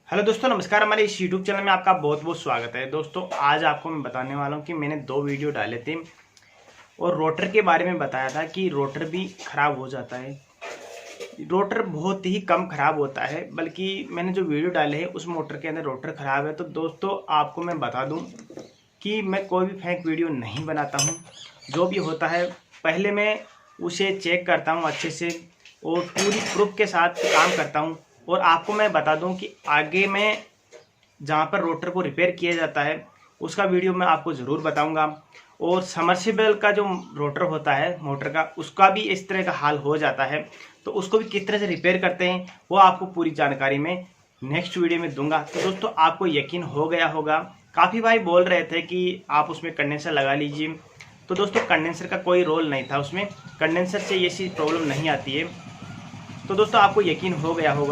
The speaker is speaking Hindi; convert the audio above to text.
हेलो दोस्तों, नमस्कार। हमारे इस यूट्यूब चैनल में आपका बहुत बहुत स्वागत है। दोस्तों, आज आपको मैं बताने वाला हूं कि मैंने 2 वीडियो डाले थे और रोटर के बारे में बताया था कि रोटर भी ख़राब हो जाता है। रोटर बहुत ही कम ख़राब होता है, बल्कि मैंने जो वीडियो डाले हैं उस मोटर के अंदर रोटर ख़राब है। तो दोस्तों, आपको मैं बता दूं कि मैं कोई भी फेक वीडियो नहीं बनाता हूं। जो भी होता है पहले मैं उसे चेक करता हूं अच्छे से और पूरी प्रूफ के साथ काम करता हूं। और आपको मैं बता दूं कि आगे मैं जहां पर रोटर को रिपेयर किया जाता है उसका वीडियो मैं आपको ज़रूर बताऊंगा। और समर्सिबल का जो रोटर होता है मोटर का, उसका भी इस तरह का हाल हो जाता है, तो उसको भी किस तरह से रिपेयर करते हैं वो आपको पूरी जानकारी में नेक्स्ट वीडियो में दूंगा। तो दोस्तों, आपको यकीन हो गया होगा, काफ़ी भाई बोल रहे थे कि आप उसमें कंडेंसर लगा लीजिए। तो दोस्तों, कंडेंसर का कोई रोल नहीं था उसमें, कंडेंसर से ये सी प्रॉब्लम नहीं आती है। तो दोस्तों, आपको यकीन हो गया होगा।